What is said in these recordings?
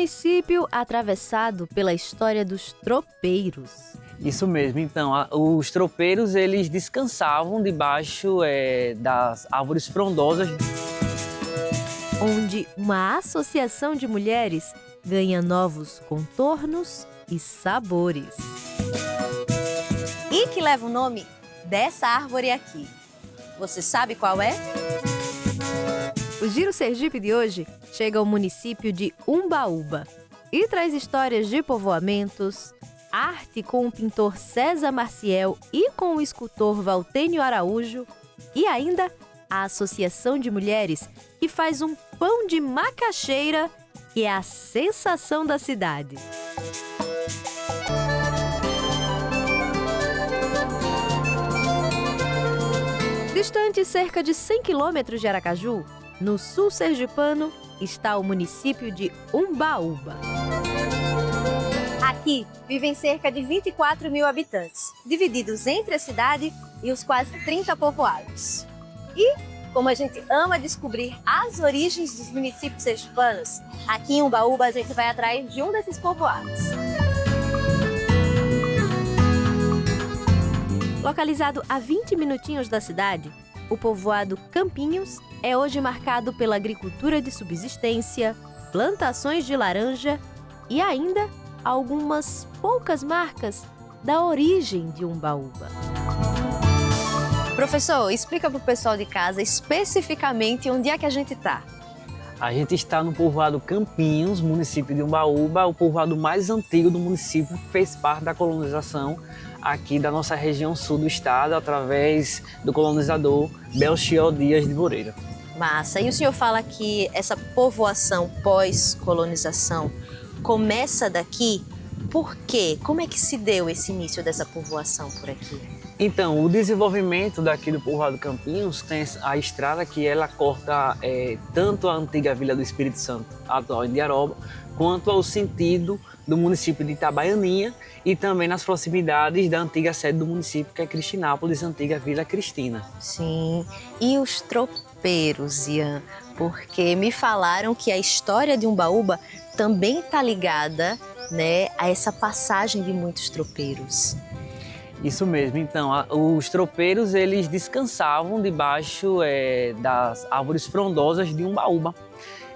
município atravessado pela história dos tropeiros. Isso mesmo, então, os tropeiros eles descansavam debaixo das árvores frondosas, onde uma associação de mulheres ganha novos contornos e sabores. E que leva o nome dessa árvore aqui. Você sabe qual é? O Giro Sergipe de hoje chega ao município de Umbaúba e traz histórias de povoamentos, arte com o pintor César Marciel e com o escultor Valtênio Araújo e ainda a Associação de Mulheres que faz um pão de macaxeira que é a sensação da cidade. Distante cerca de 100 quilômetros de Aracaju, no sul sergipano, está o município de Umbaúba. Aqui vivem cerca de 24 mil habitantes, divididos entre a cidade e os quase 30 povoados. E, como a gente ama descobrir as origens dos municípios sergipanos, aqui em Umbaúba a gente vai atrás de um desses povoados. Localizado a 20 minutinhos da cidade, o povoado Campinhos é hoje marcado pela agricultura de subsistência, plantações de laranja e ainda algumas poucas marcas da origem de Umbaúba. Professor, explica para o pessoal de casa especificamente onde é que a gente está. A gente está no povoado Campinhos, município de Umbaúba, o povoado mais antigo do município, que fez parte da colonização aqui da nossa região sul do estado, através do colonizador Belchior Dias de Moreira. Massa. E o senhor fala que essa povoação pós-colonização começa daqui. Por quê? Como é que se deu esse início dessa povoação por aqui? Então, o desenvolvimento daqui do povoado Campinhos tem a estrada que ela corta tanto a antiga Vila do Espírito Santo, atual Indiaroba, quanto ao sentido do município de Itabaianinha e também nas proximidades da antiga sede do município, que é Cristinápolis, antiga Vila Cristina. Sim. E os tropeiros, Ian? Porque me falaram que a história de Umbaúba também está ligada, né, a essa passagem de muitos tropeiros. Isso mesmo, então, os tropeiros eles descansavam debaixo das árvores frondosas de Umbaúba.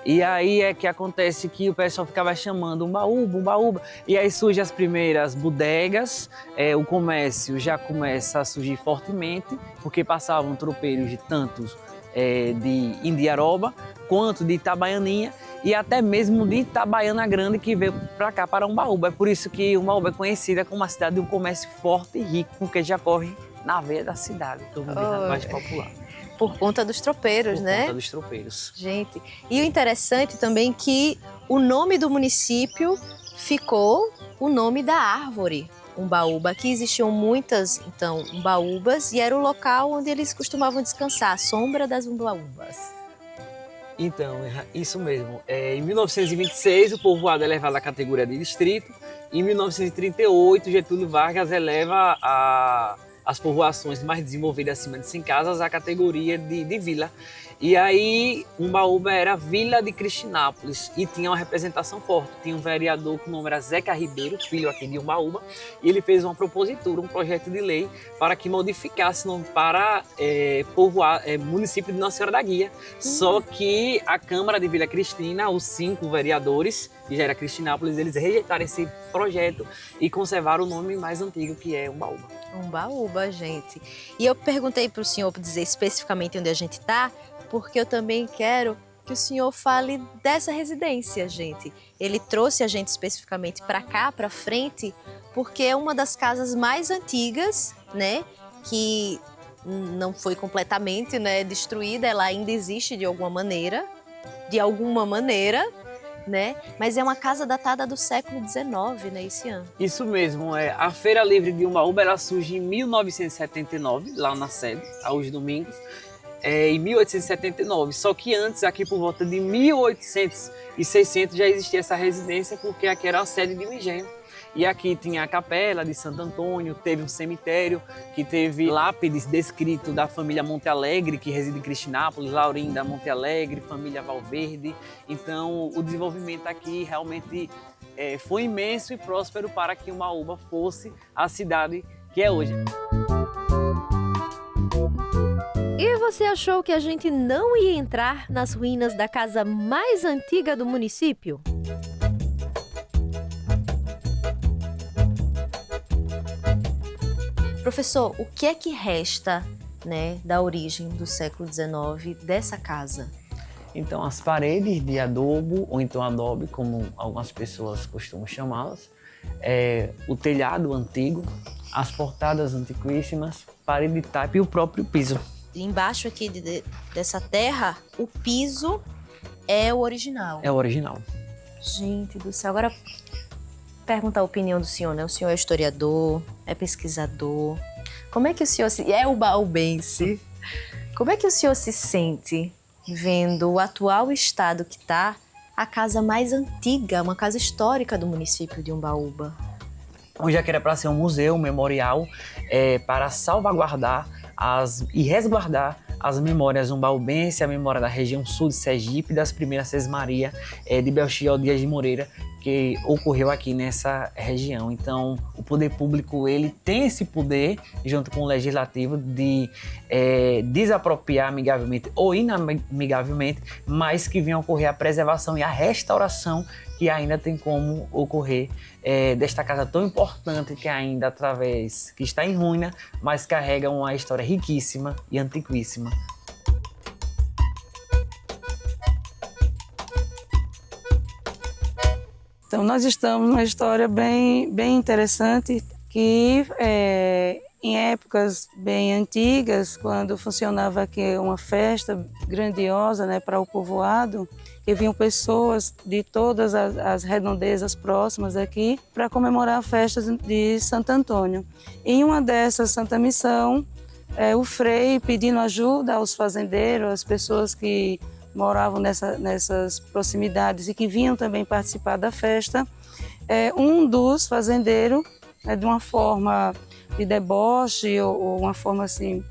E aí é que acontece que o pessoal ficava chamando Umbaúba, Umbaúba, e aí surgem as primeiras bodegas, o comércio já começa a surgir fortemente, porque passavam tropeiros de tantos de Indiaroba, quanto de Itabaianinha, e até mesmo de Itabaiana Grande, que veio para cá, para Umbaúba. É por isso que Umbaúba é conhecida como uma cidade de um comércio forte e rico, porque já corre na veia da cidade, que é o mais popular. Por conta dos tropeiros, né? Por conta dos tropeiros. Gente, e o interessante também é que o nome do município ficou o nome da árvore, Umbaúba. Aqui existiam muitas, então, umbaúbas, e era o local onde eles costumavam descansar, a sombra das umbaúbas. Então, isso mesmo. Em 1926, o povoado é elevado à categoria de distrito. Em 1938, Getúlio Vargas eleva as povoações mais desenvolvidas acima de 100 casas à categoria de vila. E aí, Umbaúba era Vila de Cristinápolis e tinha uma representação forte. Tinha um vereador que o nome era Zeca Ribeiro, filho aqui de Umbaúba, e ele fez uma propositura, um projeto de lei para que modificasse o nome para município de Nossa Senhora da Guia. Só que a Câmara de Vila Cristina, os 5 vereadores, que já era Cristinápolis, eles rejeitaram esse projeto e conservaram o nome mais antigo, que é Umbaúba. Umbaúba, gente. E eu perguntei para o senhor dizer especificamente onde a gente está, porque eu também quero que o senhor fale dessa residência, gente. Ele trouxe a gente especificamente para cá, para frente, porque é uma das casas mais antigas, né, que não foi completamente, né, destruída, ela ainda existe de alguma maneira, né? Mas é uma casa datada do século XIX, né, esse ano. Isso mesmo, a Feira Livre de Umbaúba, ela surge em 1979, lá na sede, aos domingos, em 1879. Só que antes, aqui por volta de 1800 e 600, já existia essa residência, porque aqui era a sede de um engenho. E aqui tinha a capela de Santo Antônio, teve um cemitério que teve lápides descrito da família Monte Alegre, que reside em Cristinápolis, Laurinda Monte Alegre, família Valverde. Então o desenvolvimento aqui realmente foi imenso e próspero para que Umbaúba fosse a cidade que é hoje. E você achou que a gente não ia entrar nas ruínas da casa mais antiga do município? Professor, o que é que resta, né, da origem do século XIX dessa casa? Então, as paredes de adobo, ou então adobe, como algumas pessoas costumam chamá-las, o telhado antigo, as portadas antiquíssimas, parede de taipa e o próprio piso. Embaixo aqui dessa terra, o piso é o original. É o original. Gente do céu, agora perguntar a opinião do senhor, né? O senhor é historiador, é pesquisador. Como é que o senhor é ubaubense? Como é que o senhor se sente vendo o atual estado que está a casa mais antiga, uma casa histórica do município de Umbaúba? Hoje aqui era para ser um museu, um memorial, para salvaguardar e resguardar as memórias umbaubenses, a memória da região sul de Sergipe, das primeiras Sesmaria de Belchior Dias de Moreira, que ocorreu aqui nessa região. Então, o poder público ele tem esse poder, junto com o legislativo, de desapropriar amigavelmente ou inamigavelmente, mas que venha ocorrer a preservação e a restauração que ainda tem como ocorrer desta casa tão importante que está em ruína, mas carrega uma história riquíssima e antiquíssima. Então, nós estamos numa história bem interessante que, em épocas bem antigas, quando funcionava aqui uma festa grandiosa, né, para o povoado, que vinham pessoas de todas as redondezas próximas aqui para comemorar a festa de Santo Antônio. Em uma dessas Santa Missão, o frei pedindo ajuda aos fazendeiros, às pessoas que moravam nessas proximidades e que vinham também participar da festa, um dos fazendeiros, de uma forma de deboche ou uma forma assim,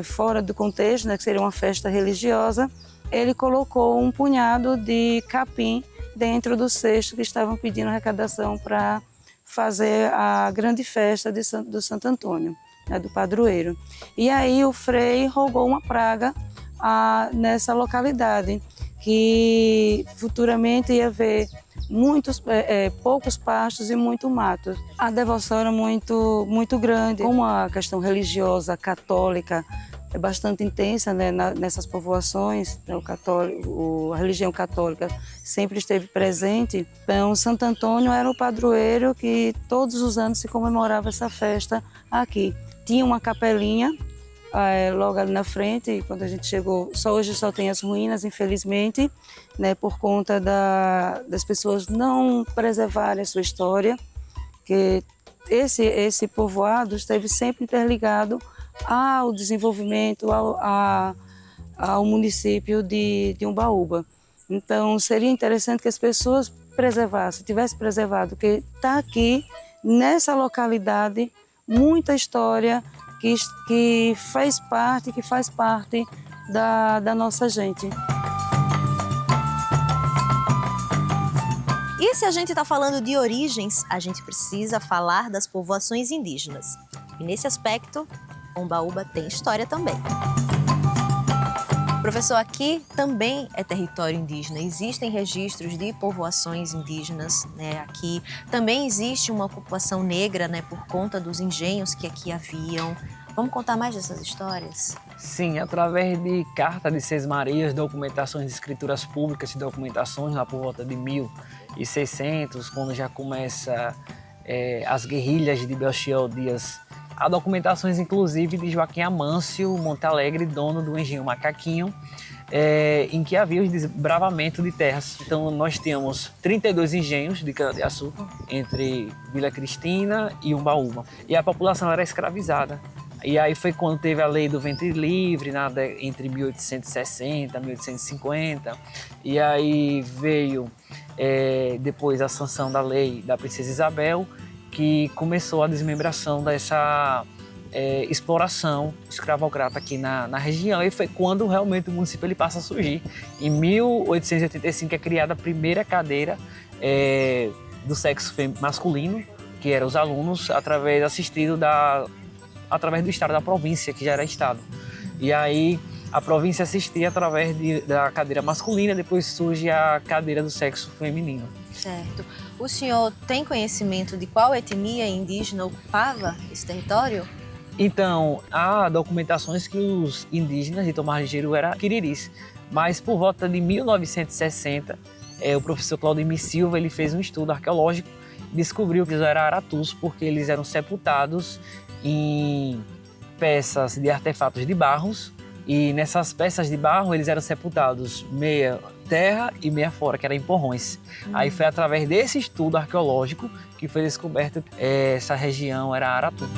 fora do contexto, né, que seria uma festa religiosa, ele colocou um punhado de capim dentro do cesto que estavam pedindo arrecadação para fazer a grande festa do Santo Antônio, né, do padroeiro. E aí o frei rogou uma praga nessa localidade, que futuramente ia haver poucos pastos e muito mato. A devoção era muito grande. Como a questão religiosa católica é bastante intensa, né, nessas povoações, né, a religião católica sempre esteve presente. Então, Santo Antônio era o padroeiro que todos os anos se comemorava essa festa aqui. Tinha uma capelinha logo ali na frente, quando a gente chegou, hoje só tem as ruínas, infelizmente, né, por conta das pessoas não preservarem a sua história, que esse povoado esteve sempre interligado ao desenvolvimento, ao município de Umbaúba. Então, seria interessante que as pessoas tivessem preservado, porque está aqui, nessa localidade, muita história que faz parte da nossa gente. E se a gente está falando de origens, a gente precisa falar das povoações indígenas. E nesse aspecto, Umbaúba tem história também. Professor, aqui também é território indígena. Existem registros de povoações indígenas, né? Aqui também existe uma ocupação negra, né, por conta dos engenhos que aqui haviam. Vamos contar mais dessas histórias? Sim, através de cartas de Sesmarias, documentações de escrituras públicas e documentações lá por volta de 1600, quando já começa as guerrilhas de Belchior Dias. Há documentações, inclusive, de Joaquim Amâncio Monte Alegre, dono do engenho Macaquinho, em que havia o desbravamento de terras. Então, nós temos 32 engenhos de cana-de-açúcar entre Vila Cristina e Umbaúba. E a população era escravizada. E aí foi quando teve a lei do ventre livre, entre 1860 e 1850. E aí veio depois a sanção da lei da Princesa Isabel, que começou a desmembração dessa exploração escravocrata aqui na região. E foi quando realmente o município ele passa a surgir. Em 1885 é criada a primeira cadeira do sexo masculino, que eram os alunos, através do estado da província, que já era estado. E aí a província assistia através da cadeira masculina, depois surge a cadeira do sexo feminino. Certo. O senhor tem conhecimento de qual etnia indígena ocupava esse território? Então, há documentações que os indígenas de Tomar Ligeiro eram quiriris, mas por volta de 1960, o professor Claudemir Silva ele fez um estudo arqueológico e descobriu que eles eram aratus, porque eles eram sepultados em peças de artefatos de barros, e nessas peças de barro eles eram sepultados meia terra e meia fora, que eram em porrões. Aí foi através desse estudo arqueológico que foi descoberto que essa região era Aratu.